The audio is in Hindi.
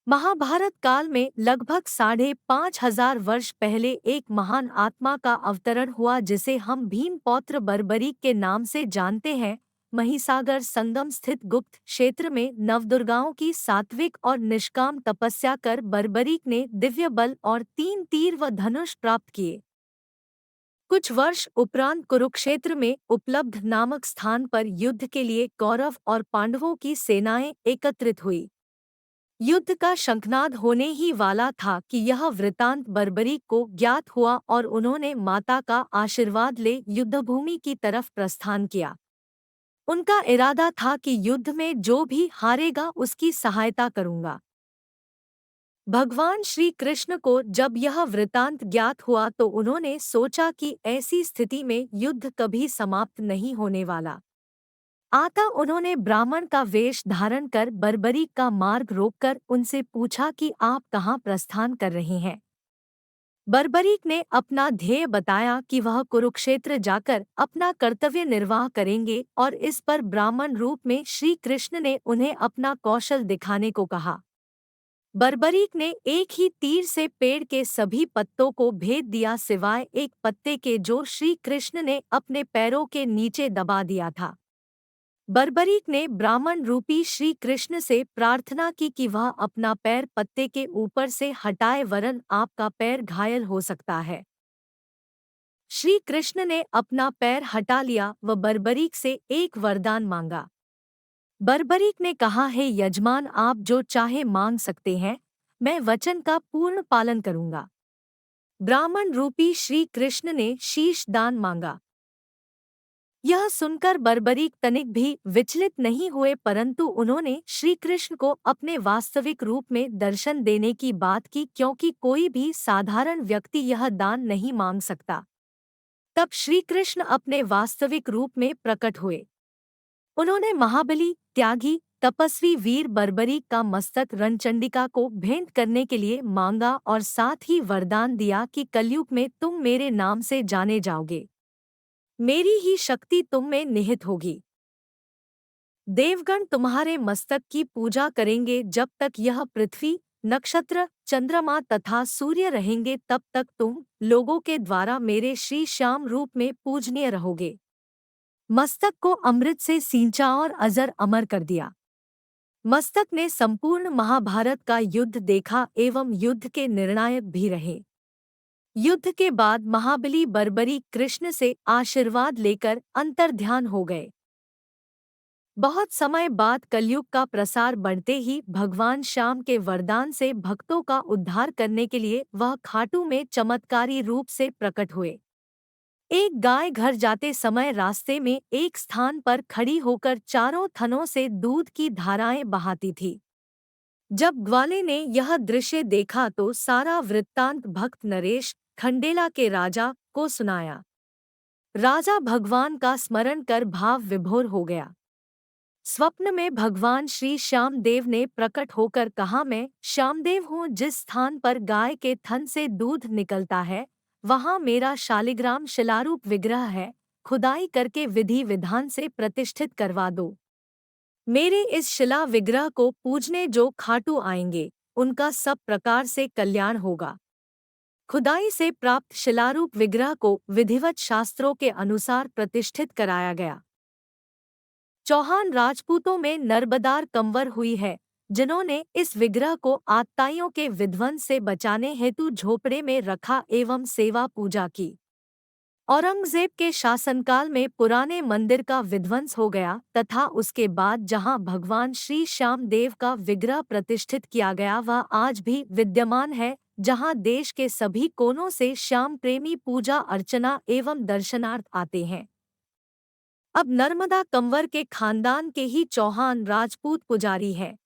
महाभारत काल में लगभग 5,500 वर्ष पहले एक महान आत्मा का अवतरण हुआ जिसे हम भीमपौत्र बर्बरीक के नाम से जानते हैं। महिसागर संगम स्थित गुप्त क्षेत्र में नवदुर्गाओं की सात्विक और निष्काम तपस्या कर बर्बरीक ने दिव्य बल और 3 तीर व धनुष प्राप्त किए। कुछ वर्ष उपरांत कुरुक्षेत्र में उपलब्ध नामक स्थान पर युद्ध के लिए कौरव और पांडवों की सेनाएं एकत्रित हुई। युद्ध का शंखनाद होने ही वाला था कि यह वृतांत बर्बरीक को ज्ञात हुआ और उन्होंने माता का आशीर्वाद ले युद्धभूमि की तरफ प्रस्थान किया। उनका इरादा था कि युद्ध में जो भी हारेगा उसकी सहायता करूंगा। भगवान श्री कृष्ण को जब यह वृतांत ज्ञात हुआ तो उन्होंने सोचा कि ऐसी स्थिति में युद्ध कभी समाप्त नहीं होने वाला। अतः उन्होंने ब्राह्मण का वेश धारण कर बर्बरीक का मार्ग रोककर उनसे पूछा कि आप कहाँ प्रस्थान कर रहे हैं। बर्बरीक ने अपना ध्येय बताया कि वह कुरुक्षेत्र जाकर अपना कर्तव्य निर्वाह करेंगे और इस पर ब्राह्मण रूप में श्री कृष्ण ने उन्हें अपना कौशल दिखाने को कहा। बर्बरीक ने एक ही तीर से पेड़ के सभी पत्तों को भेद दिया सिवाय एक पत्ते के जो श्री कृष्ण ने अपने पैरों के नीचे दबा दिया था। बर्बरीक ने ब्राह्मण रूपी श्री कृष्ण से प्रार्थना की कि वह अपना पैर पत्ते के ऊपर से हटाए वरन आपका पैर घायल हो सकता है। श्री कृष्ण ने अपना पैर हटा लिया व बर्बरीक से एक वरदान मांगा। बर्बरीक ने कहा, हे यजमान, आप जो चाहे मांग सकते हैं, मैं वचन का पूर्ण पालन करूंगा। ब्राह्मण रूपी श्री कृष्ण ने शीश दान मांगा। यह सुनकर बर्बरीक तनिक भी विचलित नहीं हुए परंतु उन्होंने श्री कृष्ण को अपने वास्तविक रूप में दर्शन देने की बात की क्योंकि कोई भी साधारण व्यक्ति यह दान नहीं मांग सकता। तब श्री कृष्ण अपने वास्तविक रूप में प्रकट हुए। उन्होंने महाबली, त्यागी, तपस्वी वीर बर्बरीक का मस्तक रणचंडिका को भेंट करने के लिए मांगा और साथ ही वरदान दिया कि कलयुग में तुम मेरे नाम से जाने जाओगे। मेरी ही शक्ति तुम में निहित होगी। देवगण तुम्हारे मस्तक की पूजा करेंगे जब तक यह पृथ्वी, नक्षत्र, चंद्रमा तथा सूर्य रहेंगे तब तक तुम लोगों के द्वारा मेरे श्री श्याम रूप में पूजनीय रहोगे। मस्तक को अमृत से सींचा और अजर अमर कर दिया। मस्तक ने संपूर्ण महाभारत का युद्ध देखा एवं युद्ध के निर्णायक भी रहे। युद्ध के बाद महाबली बर्बरीक कृष्ण से आशीर्वाद लेकर अंतर्ध्यान हो गए। बहुत समय बाद कलयुग का प्रसार बढ़ते ही भगवान श्याम के वरदान से भक्तों का उद्धार करने के लिए वह खाटू में चमत्कारी रूप से प्रकट हुए। एक गाय घर जाते समय रास्ते में एक स्थान पर खड़ी होकर चारों थनों से दूध की धाराएं बहाती थी। जब ग्वाले ने यह दृश्य देखा तो सारा वृत्तांत भक्त नरेश, खंडेला के राजा, को सुनाया। राजा भगवान का स्मरण कर भाव विभोर हो गया। स्वप्न में भगवान श्री श्यामदेव ने प्रकट होकर कहा, मैं श्यामदेव हूँ। जिस स्थान पर गाय के थन से दूध निकलता है वहाँ मेरा शालिग्राम शिलारूप विग्रह है। खुदाई करके विधि विधान से प्रतिष्ठित करवा दो। मेरे इस शिला विग्रह को पूजने जो खाटू आएंगे उनका सब प्रकार से कल्याण होगा। खुदाई से प्राप्त शिलारूप विग्रह को विधिवत शास्त्रों के अनुसार प्रतिष्ठित कराया गया। चौहान राजपूतों में नर्बदार कंवर हुई है जिन्होंने इस विग्रह को आतताइयों के विध्वंस से बचाने हेतु झोपड़े में रखा एवं सेवा पूजा की। औरंगजेब के शासनकाल में पुराने मंदिर का विध्वंस हो गया तथा उसके बाद जहां भगवान श्री श्यामदेव का विग्रह प्रतिष्ठित किया गया वह आज भी विद्यमान है, जहां देश के सभी कोनों से श्याम प्रेमी पूजा अर्चना एवं दर्शनार्थ आते हैं। अब नर्मदा कंवर के खानदान के ही चौहान राजपूत पुजारी हैं।